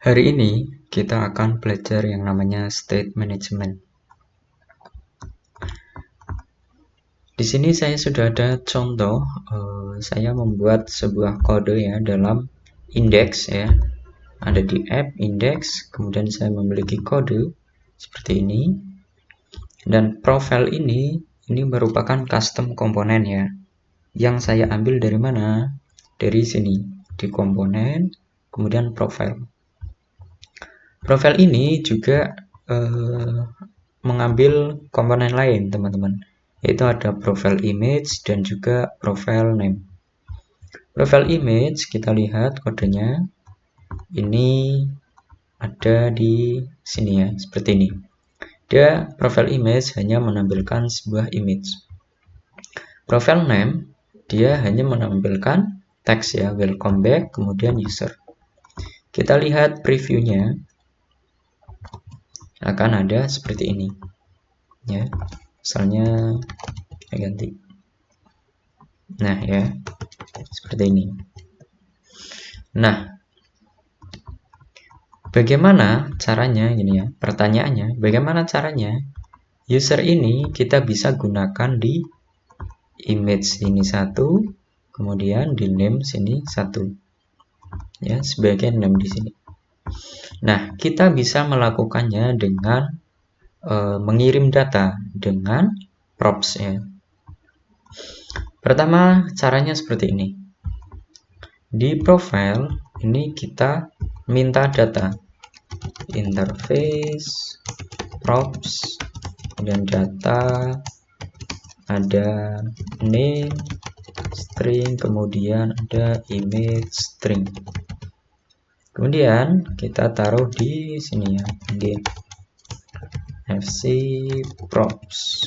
Hari ini kita akan belajar yang namanya state management. Di sini saya sudah ada contoh, saya membuat sebuah kode ya dalam index ya. Ada di app index, kemudian saya memiliki kode seperti ini. Dan profile ini merupakan custom komponen ya. Yang saya ambil dari mana? Dari sini, di komponen, kemudian profile. Profile ini juga mengambil komponen lain teman-teman, yaitu ada profile image dan juga profile name. Profile image kita lihat kodenya ini ada di sini ya, seperti ini. Dia profile image hanya menampilkan sebuah image. Profile name dia hanya menampilkan teks ya, welcome back, kemudian user. Kita lihat previewnya akan ada seperti ini ya, misalnya saya ganti, nah ya seperti ini. Nah, bagaimana caranya ini ya, pertanyaannya bagaimana caranya user ini kita bisa gunakan di image ini satu, kemudian di name sini satu ya, sebagai name di sini. Nah, kita bisa melakukannya dengan mengirim data dengan props ya. Pertama, caranya seperti ini. Di profile ini kita minta data interface props dan data, ada name string, kemudian ada image string. Kemudian kita taruh di sini ya, di fc props.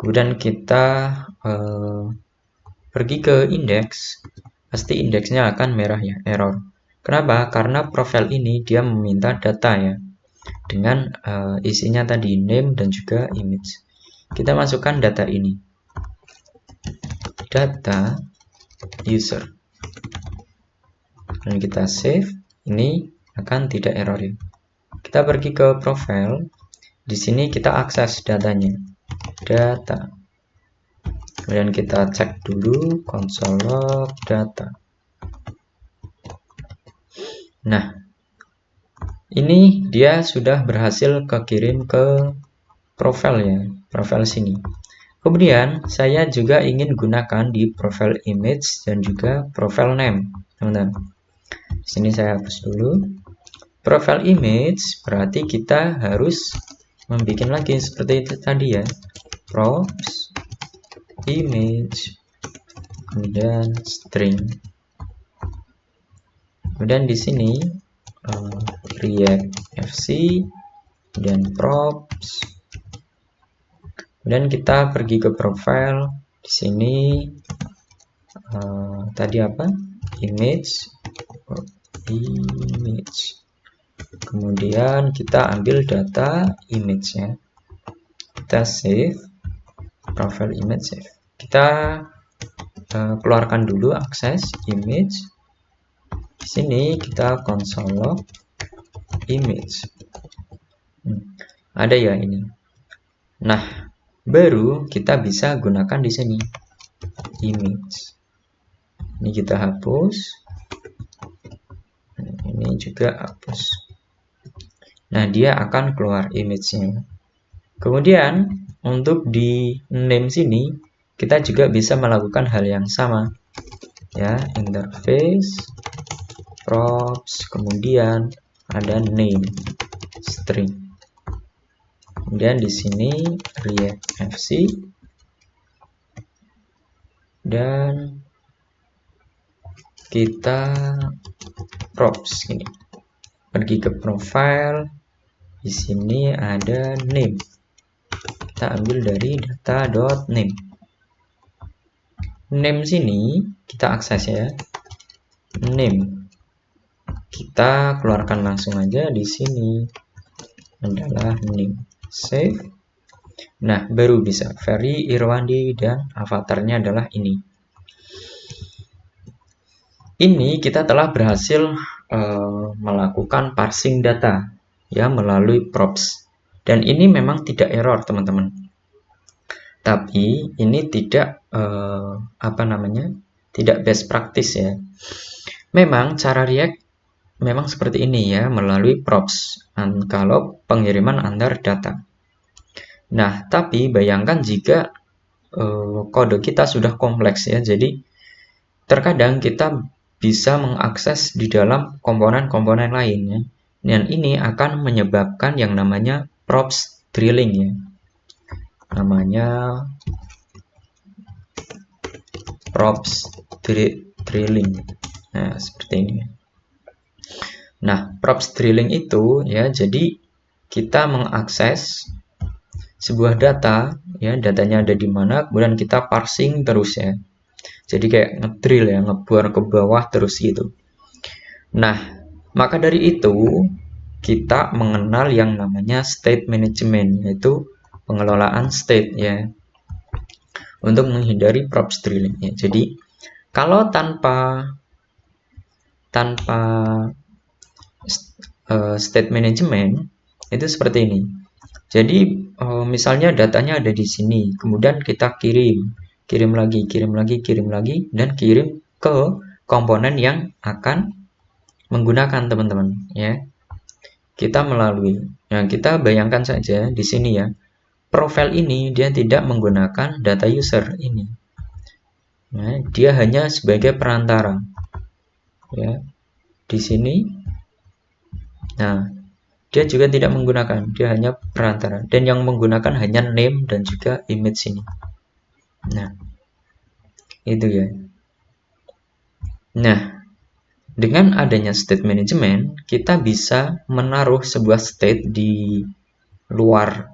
Kemudian kita pergi ke index, pasti indeksnya akan merah ya, error. Kenapa? Karena profile ini dia meminta data ya, dengan isinya tadi name dan juga image. Kita masukkan data ini, data user, dan kita save. Ini akan tidak error ya. Kita pergi ke profile, di sini kita akses datanya, data. Kemudian kita cek dulu console log data. Nah, ini dia sudah berhasil kekirim ke profile ya, profile sini. Kemudian saya juga ingin gunakan di profile image dan juga profile name, teman-teman. Di sini saya hapus dulu. Profile image berarti kita harus membuat lagi seperti itu tadi ya, props image, kemudian string. Kemudian di sini react fc dan props. Kemudian kita pergi ke profile, di sini tadi apa? Image. Kemudian kita ambil data image-nya. Kita save profile image save. Kita keluarkan dulu akses image. Di sini kita console log image. Ada ya ini. Nah, baru kita bisa gunakan di sini image. Ini kita hapus. Ini juga hapus. Nah, dia akan keluar image-nya. Kemudian untuk di name sini kita juga bisa melakukan hal yang sama ya, interface props, kemudian ada name string. Kemudian di sini react fc dan kita props ini. Pergi ke profile, di sini ada name. Kita ambil dari data.name. Name sini kita akses ya. Name. Kita keluarkan langsung aja di sini adalah name. Save. Nah, baru bisa Ferry Irwandi dan avatarnya adalah ini. ini kita telah berhasil melakukan parsing data ya melalui props. Dan ini memang tidak error, teman-teman. Tapi ini tidak tidak best practice ya. Memang cara React memang seperti ini ya, melalui props kalau pengiriman antar data. Nah, tapi bayangkan jika kode kita sudah kompleks ya, jadi terkadang kita bisa mengakses di dalam komponen-komponen lainnya, dan ini akan menyebabkan yang namanya props drilling ya. Namanya props drilling. Nah, seperti ini. Nah, props drilling itu ya, jadi kita mengakses sebuah data ya, datanya ada di mana, kemudian kita parsing terus ya. Jadi kayak ngedrill ya, ngebor ke bawah terus gitu. Nah, maka dari itu kita mengenal yang namanya state management, yaitu pengelolaan state ya, untuk menghindari props drilling ya. Jadi kalau tanpa state management itu seperti ini. Jadi misalnya datanya ada di sini, kemudian kita kirim lagi, dan kirim ke komponen yang akan menggunakan, teman-teman ya. Kita melalui, nah kita bayangkan saja di sini ya, profil ini dia tidak menggunakan data user ini, ya, dia hanya sebagai perantara ya di sini. Nah, dia juga tidak menggunakan, dia hanya perantara, dan yang menggunakan hanya name dan juga image ini. Nah, itu ya. Nah, dengan adanya state management, kita bisa menaruh sebuah state di luar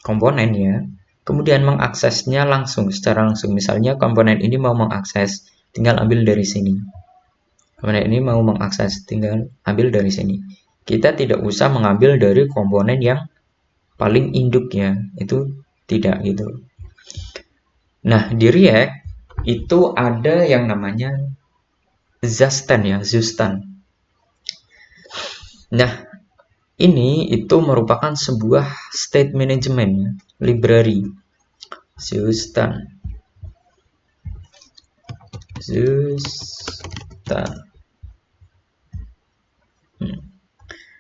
komponen ya, kemudian mengaksesnya secara langsung. Misalnya komponen ini mau mengakses, tinggal ambil dari sini. Komponen ini mau mengakses, tinggal ambil dari sini. Kita tidak usah mengambil dari komponen yang paling induk ya, itu tidak gitu. Nah, di React itu ada yang namanya Zustan ya, Zustan. Nah, ini itu merupakan sebuah state management ya, library Zustan.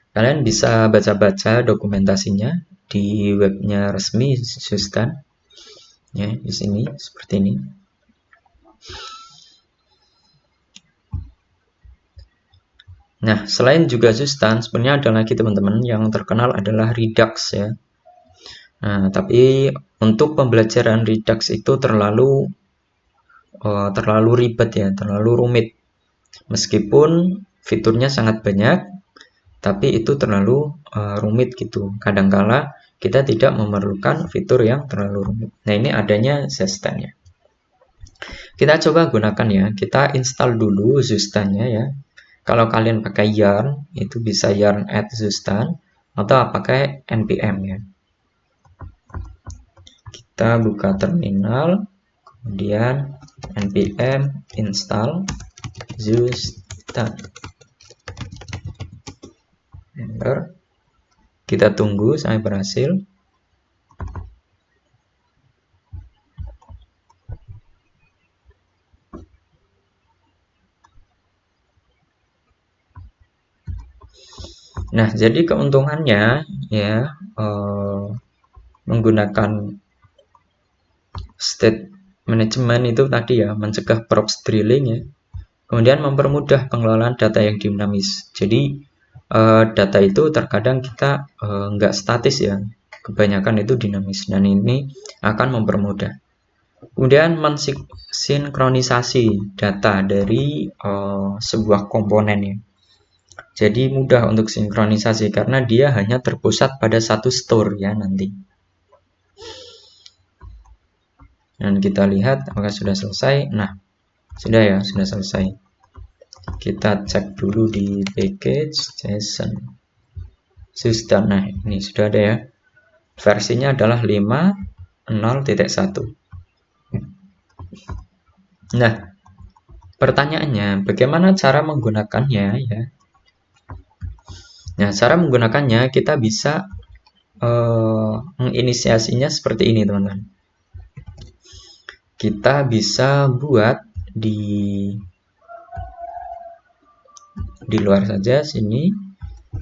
Kalian bisa baca-baca dokumentasinya di webnya resmi Zustan ya, di sini seperti ini. Nah, selain juga Zustan, sebenarnya ada lagi teman-teman yang terkenal adalah Redux ya. Nah, tapi untuk pembelajaran Redux itu terlalu ribet ya, terlalu rumit. Meskipun fiturnya sangat banyak, tapi itu terlalu rumit gitu. Kadangkala kita tidak memerlukan fitur yang terlalu rumit. Nah, ini adanya Zustan ya. Kita coba gunakan ya. Kita install dulu Zustannya ya. Kalau kalian pakai yarn, itu bisa yarn add Zustan atau pakai npm ya. Kita buka terminal, kemudian npm install Zustan. Enter. Kita tunggu sampai berhasil. Nah, jadi keuntungannya ya menggunakan state management itu tadi ya, mencegah props drilling ya. Kemudian mempermudah pengelolaan data yang dinamis. Jadi data itu terkadang kita nggak statis ya, kebanyakan itu dinamis, dan ini akan mempermudah. Kemudian mensinkronisasi data dari sebuah komponen ya. Jadi mudah untuk sinkronisasi karena dia hanya terpusat pada satu store ya nanti. Dan kita lihat apakah sudah selesai. Nah, sudah ya, sudah selesai. Kita cek dulu di package JSON Zustan. Nah, ini sudah ada ya. Versinya adalah 5.0.1. Nah, pertanyaannya, bagaimana cara menggunakannya ya? Nah, cara menggunakannya kita bisa menginisiasinya seperti ini, teman-teman. Kita bisa buat di luar saja sini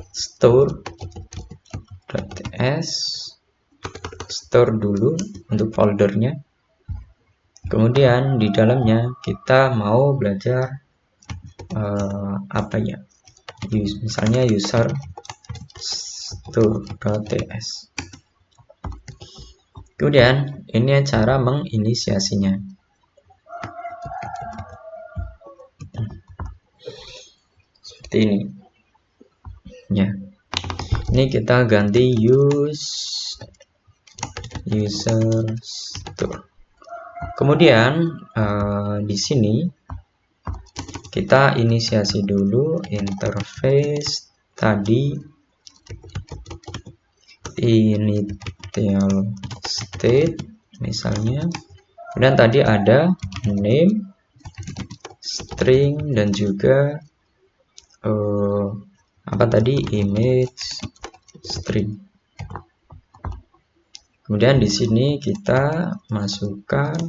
store.ts, store dulu untuk foldernya. Kemudian di dalamnya kita mau belajar apa ya? Misalnya user store.ts. Kemudian ini cara menginisiasinya. Seperti ini. Ya. Ini kita ganti user store. Kemudian di sini kita inisiasi dulu interface tadi initial state misalnya, dan tadi ada name, string, dan juga apa tadi, image string. Kemudian di sini kita masukkan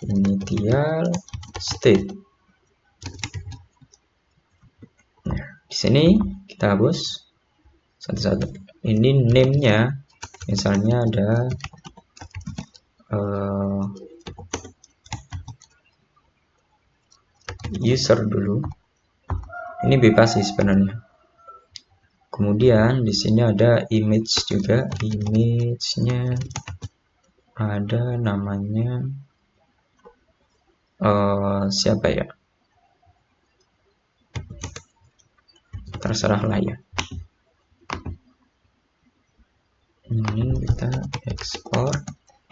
initial state. Nah, di sini kita hapus satu-satu. Ini name-nya misalnya ada user dulu. Ini bebas sih sebenarnya. Kemudian di sini ada image juga. Image-nya ada namanya siapa ya? Terserah lah ya. Ini kita ekspor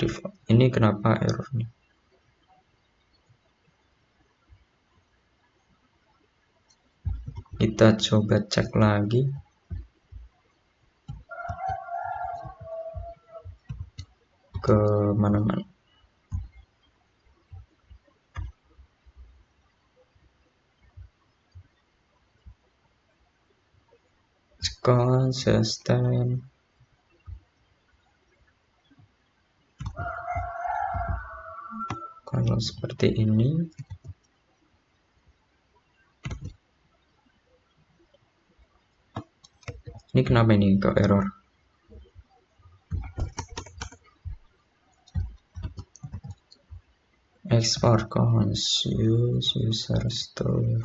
default. Ini kenapa error nih? Kita coba cek lagi. Ke mana-mana. Consistent. Kalau seperti ini, kenapa ini kok error? Export cons user store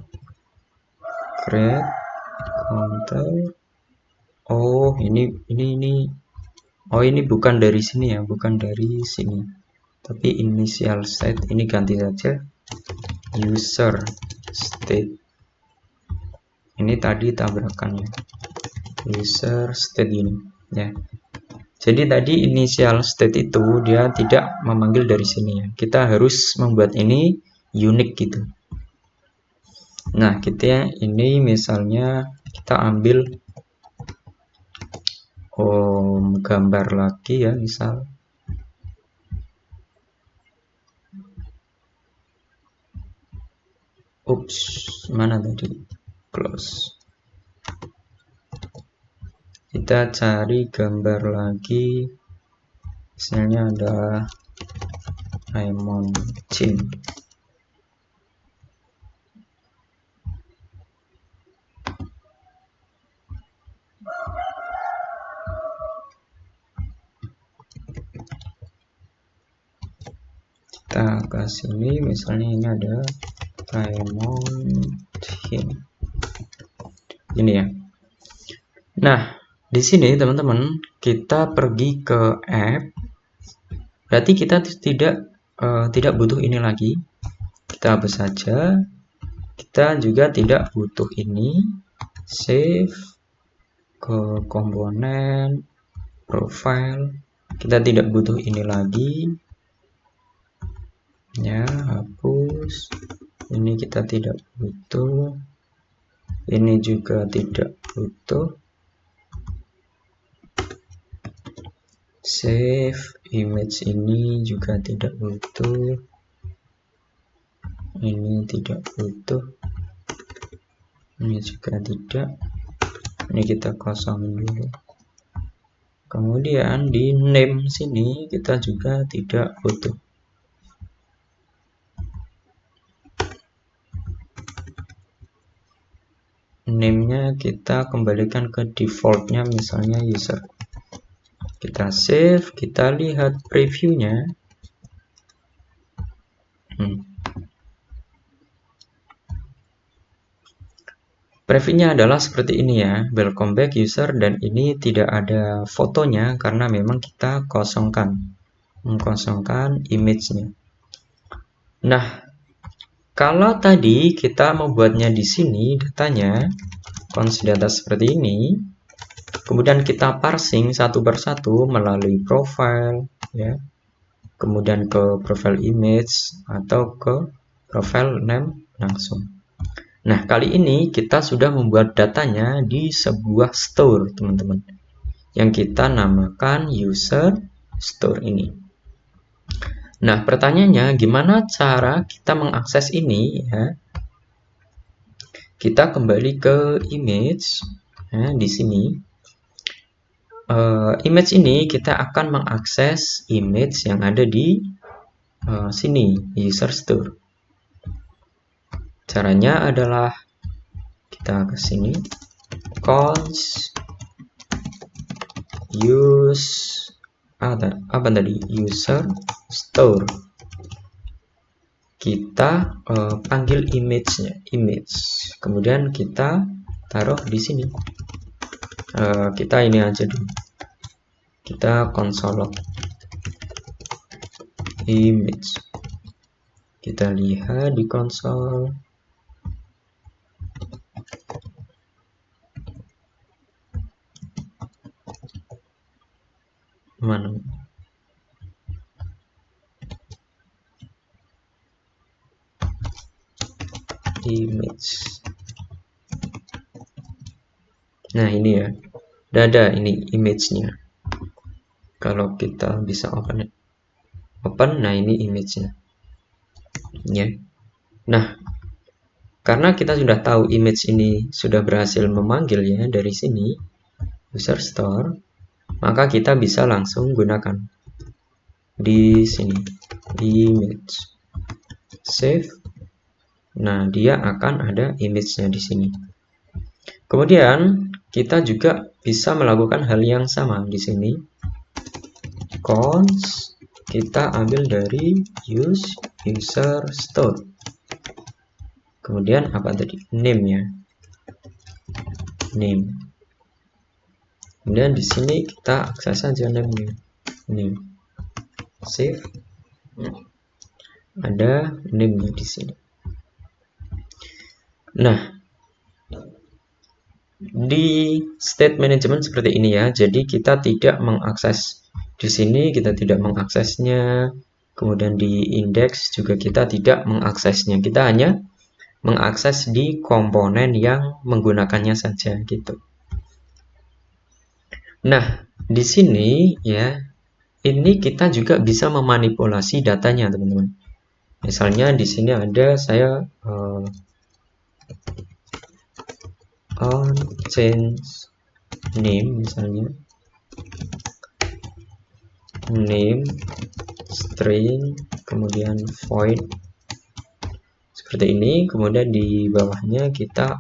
create counter. Oh, ini oh, ini bukan dari sini ya, bukan dari sini, tapi initial state ini ganti saja user state. Ini tadi tabrakannya user state ini ya. Jadi tadi initial state itu dia tidak memanggil dari sini ya. Kita harus membuat ini unik gitu. Nah, kita ini misalnya kita ambil gambar lagi ya, misal mana tadi, close. Kita cari gambar lagi, misalnya ada Raymond Chin. Kita ke sini, misalnya ini ada Raymond Chin. Ini ya. Nah, di sini teman-teman kita pergi ke app. Berarti kita tidak butuh ini lagi. Kita hapus saja. Kita juga tidak butuh ini. Save ke komponen profile. Kita tidak butuh ini lagi. Ya, hapus. Ini kita tidak butuh. Ini juga tidak butuh. Save image ini juga tidak butuh. ini tidak butuh, ini juga tidak, ini kita kosongin dulu. Kemudian di name sini kita juga tidak butuh. Name-nya kita kembalikan ke defaultnya, misalnya user. Kita save, kita lihat previewnya. Previewnya adalah seperti ini ya, welcome back user, dan ini tidak ada fotonya karena memang kita mengkosongkan image-nya. Nah, kalau tadi kita membuatnya di sini datanya, cons data seperti ini, kemudian kita parsing satu persatu melalui profile, ya, kemudian ke profile image atau ke profile name langsung. Nah, kali ini kita sudah membuat datanya di sebuah store, teman-teman, yang kita namakan user store ini. Nah, pertanyaannya gimana cara kita mengakses ini ya? Kita kembali ke image, ya, di sini. Image ini kita akan mengakses image yang ada di sini, user store. Caranya adalah kita ke sini, cons user store. Kita panggil image-nya, kemudian kita taruh di sini. Kita ini aja dulu, kita console log image. Kita lihat di konsol. Mana? Image. Nah, ini ya. Ada ini image-nya. Kalau kita bisa open, nah ini image-nya. Ya. Nah, karena kita sudah tahu image ini sudah berhasil memanggil ya dari sini user store, maka kita bisa langsung gunakan di sini image save. Nah, dia akan ada image-nya di sini. Kemudian kita juga bisa melakukan hal yang sama di sini. Cons kita ambil dari user store. Kemudian apa tadi? Name-nya. Name. Kemudian di sini kita akses saja name-nya. Name. Save. Ada name-nya di sini. Nah, di state management seperti ini ya. Jadi kita tidak mengakses di sini, kita tidak mengaksesnya. Kemudian di index juga kita tidak mengaksesnya. Kita hanya mengakses di komponen yang menggunakannya saja gitu. Nah, di sini ya, ini kita juga bisa memanipulasi datanya, teman-teman. Misalnya di sini ada saya on change name, misalnya name string kemudian void seperti ini. Kemudian di bawahnya kita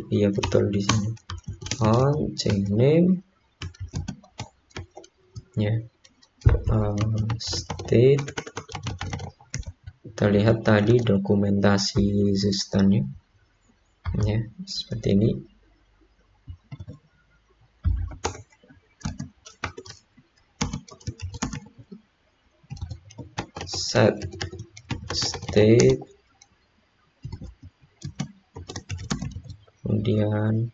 iya betul di sini on change name ya, state. Kita lihat tadi dokumentasi sistemnya ya, seperti ini. Set state, kemudian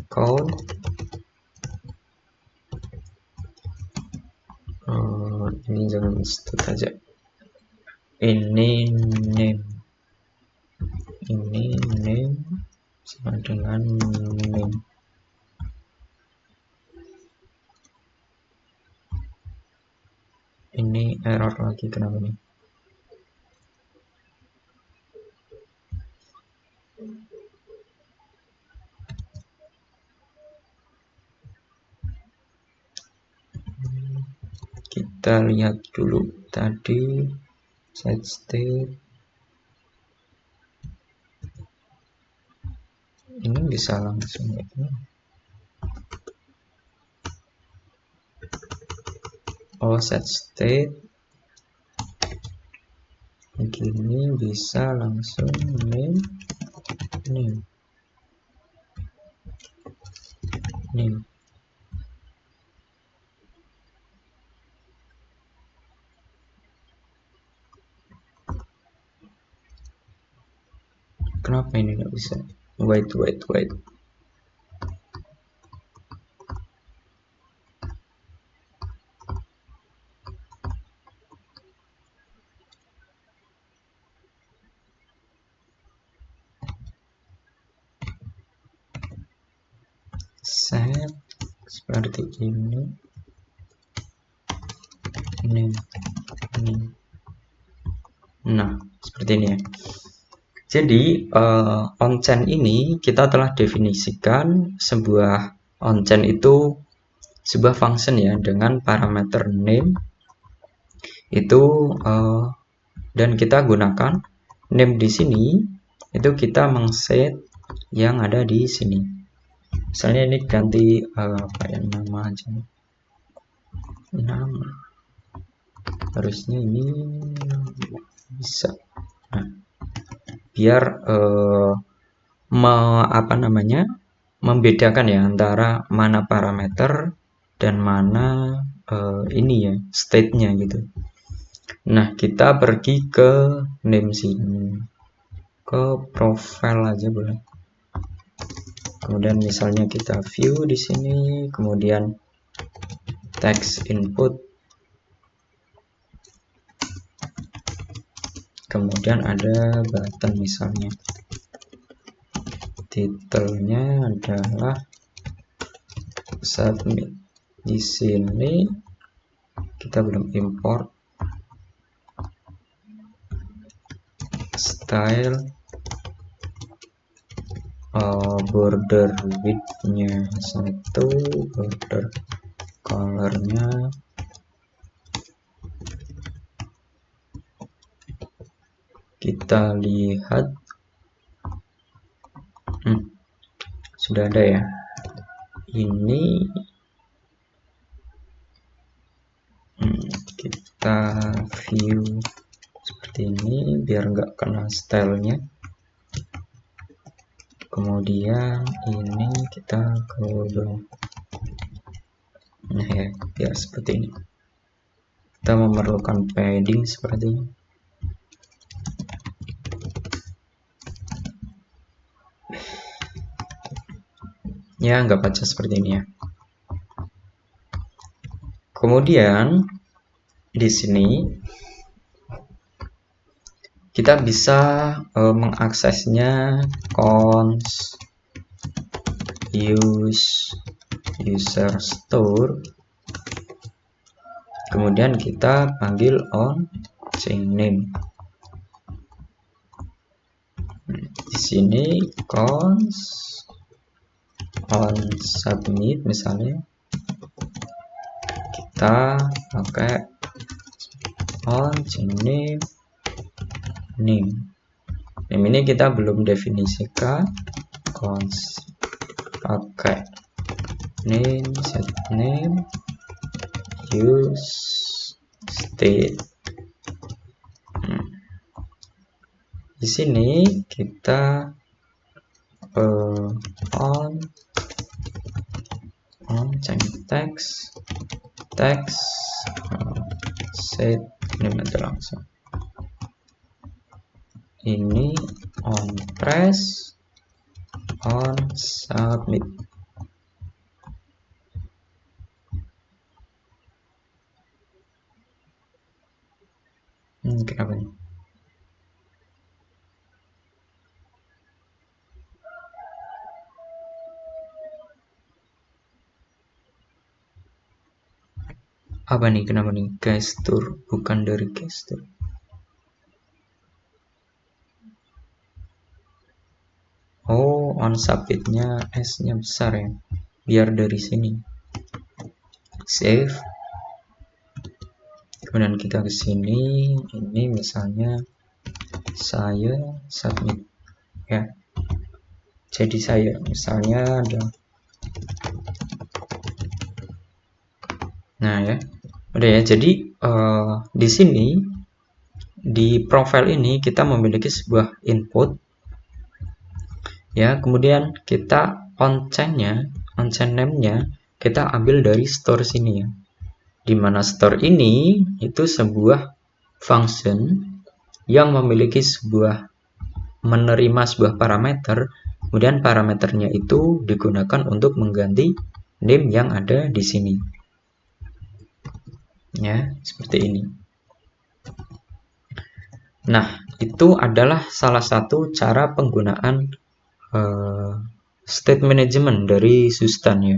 count, ini jangan state aja, ini name sama dengan name. lagi kenapa nih. Kita lihat dulu tadi set state ini bisa langsung ya. Oh, set state begini bisa langsung name kenapa ini nggak bisa? Wait. Set seperti ini. Nah, seperti ini ya. Jadi onChain ini kita telah definisikan sebuah onChain itu sebuah function ya dengan parameter name itu dan kita gunakan name di sini itu kita mengset yang ada di sini. Misalnya ini ganti apa ya, nama aja. Nama. Harusnya ini bisa. Nah, biar membedakan ya antara mana parameter dan mana ini ya state-nya gitu. Nah, kita pergi ke name sini, ke profile aja boleh. Kemudian misalnya kita view di sini, kemudian text input, kemudian ada button misalnya. Titelnya adalah submit. Di sini kita belum import style, border width-nya 1, border color-nya kita lihat sudah ada ya. Ini kita view seperti ini biar nggak kena stylenya. Kemudian ini kita ke bawah. Nah ya, biar seperti ini. Kita memerlukan padding seperti ini. Ya, nggak baca seperti ini ya. Kemudian di sini kita bisa mengaksesnya const use user store, kemudian kita panggil onChain name. Di sini const on submit misalnya kita pakai onChain name. Name ini kita belum definisikan, const pakai name, set name, use state. Di sini kita onChain text set name aja langsung. Ini on press on submit. Kenapa nih? Apa nih, kenapa nih gestur bukan dari gestur? Oh, on submit-nya S-nya besar ya, biar dari sini. Save. Kemudian kita ke sini, ini misalnya saya submit ya. Jadi saya misalnya ada, nah ya, udah ya. Jadi di sini di profile ini kita memiliki sebuah input ya, kemudian kita on chain name-nya kita ambil dari store sini ya, dimana store ini itu sebuah function yang memiliki menerima sebuah parameter, kemudian parameternya itu digunakan untuk mengganti name yang ada di sini ya, seperti ini. Nah, itu adalah salah satu cara penggunaan state management dari Sustan ya.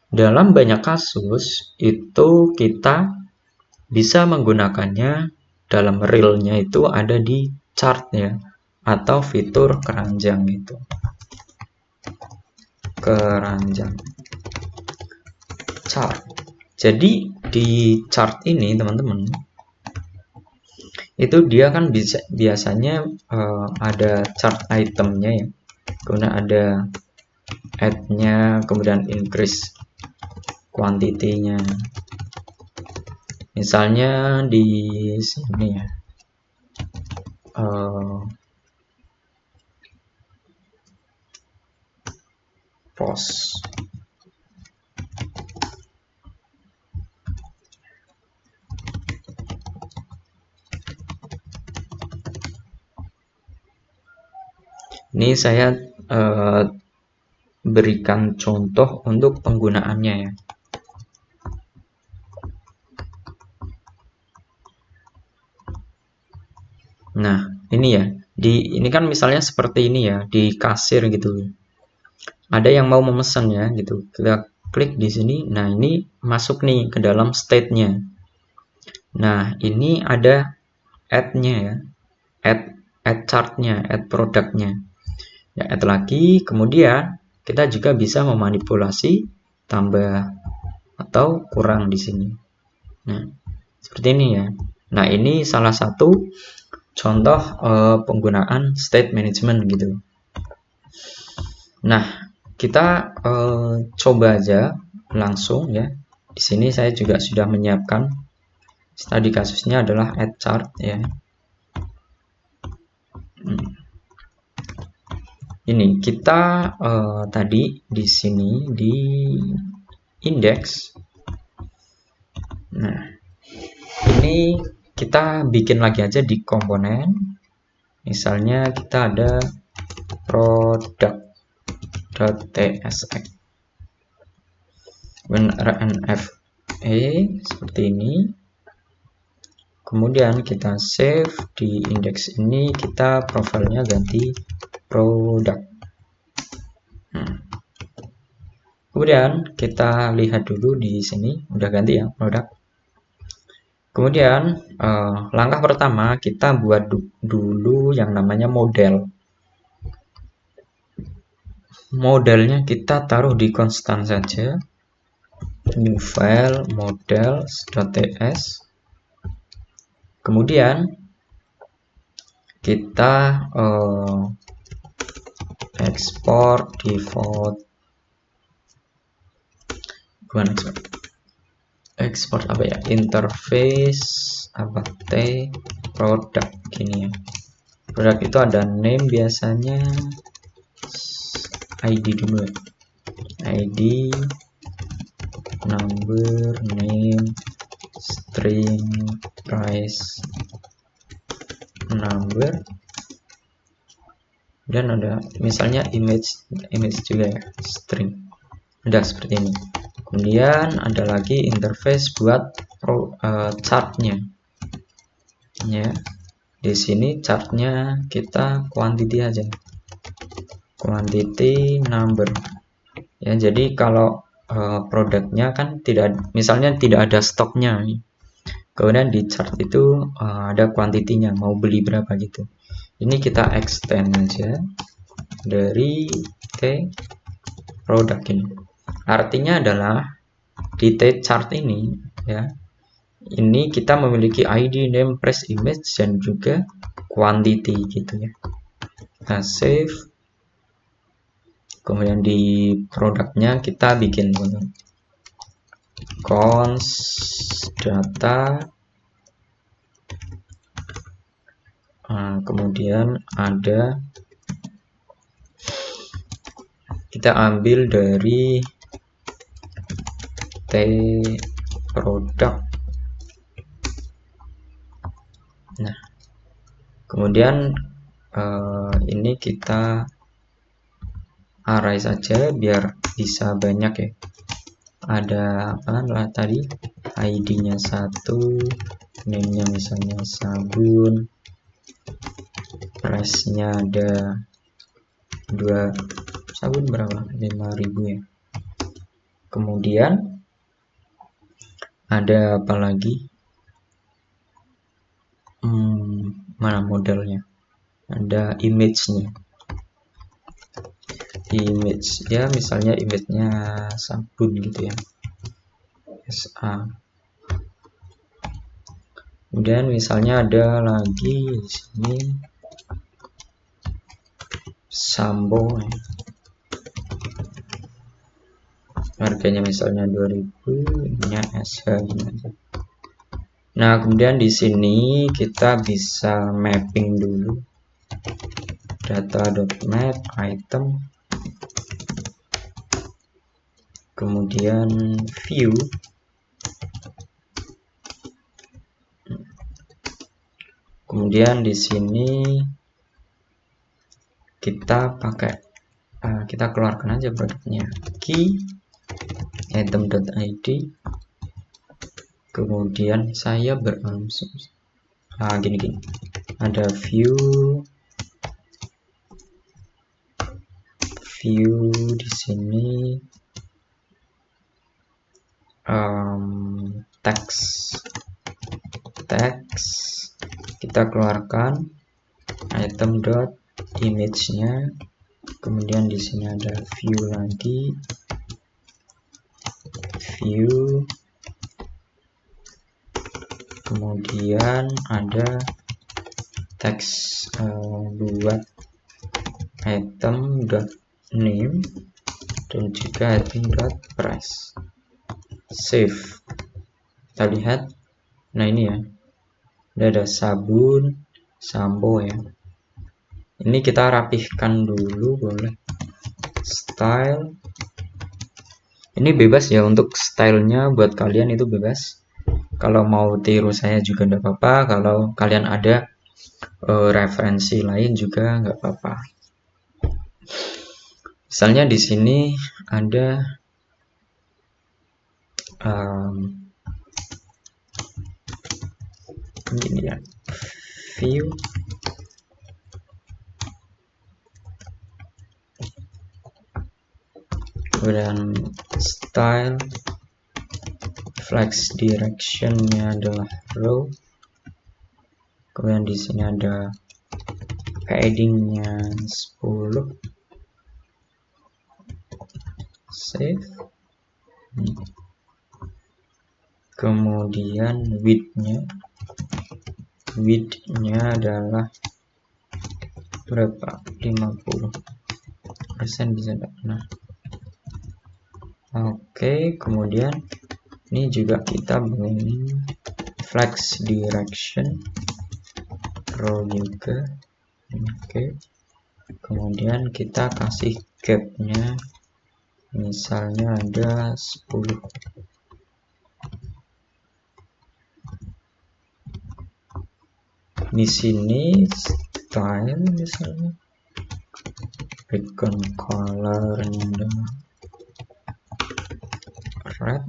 Dalam banyak kasus itu kita bisa menggunakannya dalam realnya itu ada di chart ya, atau fitur keranjang itu. Keranjang chart. Jadi di chart ini teman-teman, itu dia kan biasanya ada chart itemnya ya, kemudian ada add-nya, kemudian increase quantity-nya. Misalnya di sini ya, post. Ini saya berikan contoh untuk penggunaannya ya. Nah, ini ya. Ini kan misalnya seperti ini ya, di kasir gitu. Ada yang mau memesan ya gitu. Kita klik di sini. Nah, ini masuk nih ke dalam state-nya. Nah, ini ada add-nya ya. Add chart-nya, add product-nya. Ya, add lagi, kemudian kita juga bisa memanipulasi tambah atau kurang di sini. Nah, seperti ini ya. Nah, ini salah satu contoh penggunaan state management gitu. Nah, kita coba aja langsung ya. Di sini saya juga sudah menyiapkan. Tadi kasusnya adalah add chart ya. Ini kita tadi di sini di index. Nah, ini kita bikin lagi aja di komponen. Misalnya kita ada product.tsx, rnf seperti ini. Kemudian kita save di index ini, kita profilnya ganti product. Kemudian kita lihat dulu di sini udah ganti ya produk. Kemudian langkah pertama kita buat dulu yang namanya model. Modelnya kita taruh di konstan saja. New file models.ts. Kemudian kita export default, bukan export apa ya, interface apa product gini ya. Produk itu ada name biasanya, ID dulu ya. ID, number, name, string, price, number, dan ada misalnya image juga ya, string. Udah seperti ini. Kemudian ada lagi interface buat chartnya ya. Di sini chartnya kita quantity aja, quantity number ya. Jadi kalau produknya kan misalnya tidak ada stoknya, kemudian di chart itu ada kuantitinya, mau beli berapa gitu. Ini kita extend aja dari T produk ini. Artinya adalah di T chart ini ya, ini kita memiliki ID, name, price, image, dan juga quantity gitu ya. Nah, save. Kemudian di produknya kita bikin cons data. Kemudian ada, kita ambil dari T produk. Nah, kemudian ini kita array saja biar bisa banyak ya. Ada apa lah tadi, ID-nya 1, name-nya misalnya sabun, price-nya ada 2, sabun berapa? 5.000 ya. Kemudian ada apa lagi? Mana modelnya? Ada image-nya. Image ya, misalnya image-nya sabun gitu ya. SA. Kemudian misalnya ada lagi di sini Sambo ya. Harganya misalnya 2.000, ini SH aja. Nah, kemudian di sini kita bisa mapping dulu data.map item, kemudian view, kemudian di sini kita pakai kita keluarkan aja produknya, key item.id, kemudian saya gini ada view di sini, text kita keluarkan item.image-nya, kemudian di sini ada view lagi, view, kemudian ada teks buat item.name dan juga item.price. Save. Kita lihat, nah ini ya, ada sabun, sambo ya. Ini kita rapihkan dulu, boleh. Style. Ini bebas ya, untuk stylenya buat kalian itu bebas. Kalau mau tiru saya juga enggak apa-apa. Kalau kalian ada referensi lain juga enggak apa-apa. Misalnya di sini ada ini ya, view, kemudian style, flex direction-nya adalah row, kemudian di sini ada padding-nya 10, save, kemudian width-nya adalah berapa, 50% bisa enggak? Nah, oke, kemudian ini juga kita begini, flex direction row juga, oke. Kemudian kita kasih gap-nya misalnya ada 10. Di sini style misalnya background color-nya adalah red,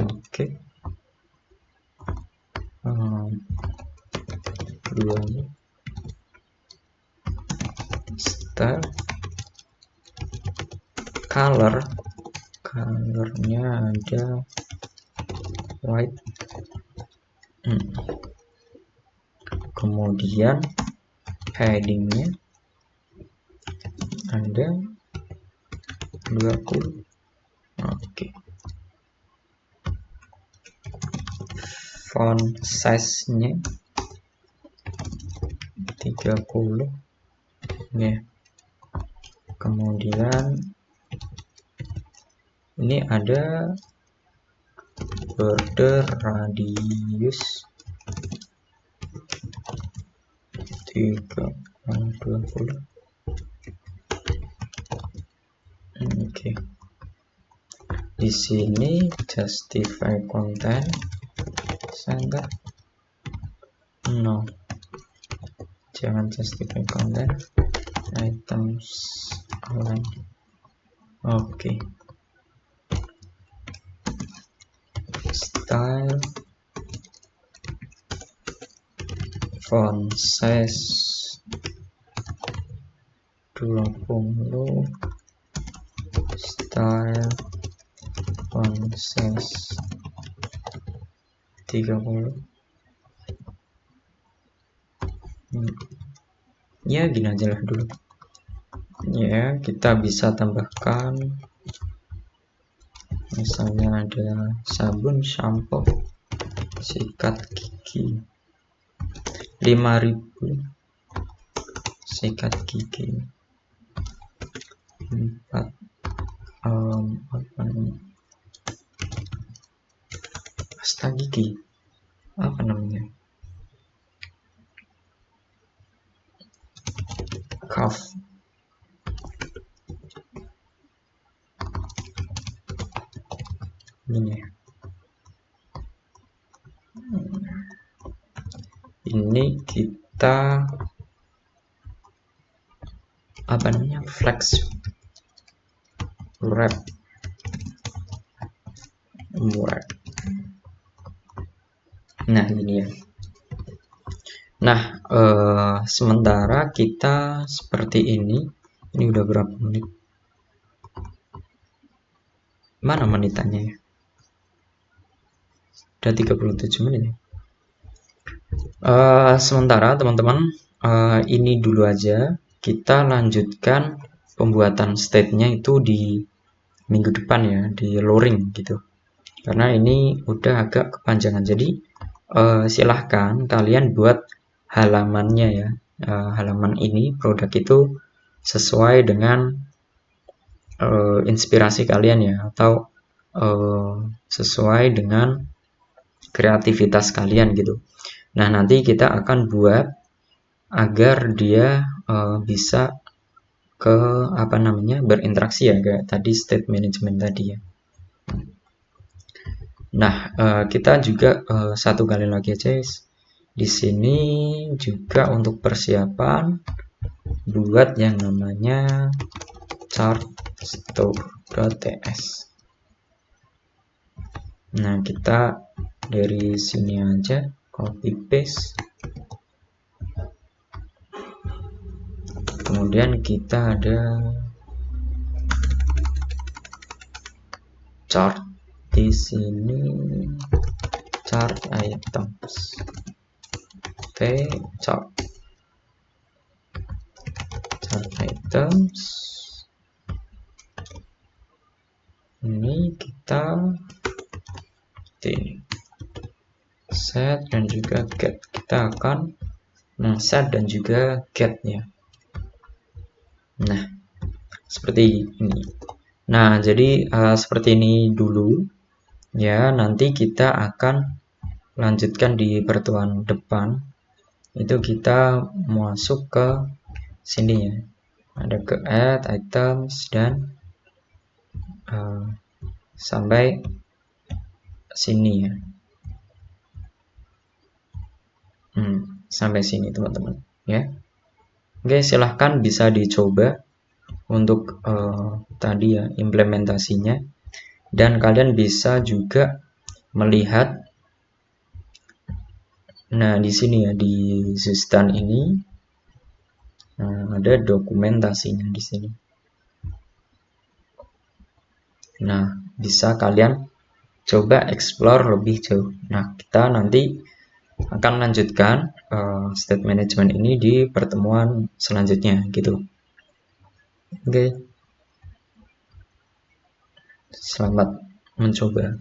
oke. Keduanya style, color colornya ada white. Kemudian headingnya ada 20. Oke. Font size-nya 30 ya. Kemudian ini ada border radius 20. Oke. Di sini justify content center no, jangan justify content, items align. Oke. Style font size 20, style font size 30. Ya gini aja lah dulu ya. Kita bisa tambahkan misalnya ada sabun, shampoo, sikat gigi 5.000, sikat gigi 4, pasta gigi apa namanya, cuff ini. Ini kita apa namanya, flex wrap. Nah ini ya. Nah sementara kita seperti ini udah berapa menit? Mana menitannya ya? Udah 37 menit ya? Sementara teman-teman ini dulu aja, kita lanjutkan pembuatan state-nya itu di minggu depan ya, di luring gitu, karena ini udah agak kepanjangan. Jadi silahkan kalian buat halamannya ya, halaman ini produk itu sesuai dengan inspirasi kalian ya, atau sesuai dengan kreativitas kalian gitu. Nah nanti kita akan buat agar dia bisa ke apa namanya, berinteraksi ya, kayak tadi state management tadi ya. Nah kita juga satu kali lagi aja di sini juga untuk persiapan buat yang namanya chart store.ts. Nah kita dari sini aja copy paste, kemudian kita ada chart di sini, chart items, chart items. Ini kita set dan juga get. Kita akan set dan juga getnya. Nah seperti ini. Nah jadi seperti ini dulu ya. Nanti kita akan lanjutkan di pertemuan depan. Itu kita masuk ke sini ya, ada ke add items dan sampai sini ya. Sampai sini teman-teman ya. Oke, silahkan bisa dicoba untuk tadi ya implementasinya, dan kalian bisa juga melihat. Nah di sini ya, di Zustan ini ada dokumentasinya di sini. Nah, bisa kalian coba explore lebih jauh. Nah, kita nanti akan lanjutkan state management ini di pertemuan selanjutnya gitu. Oke, selamat mencoba.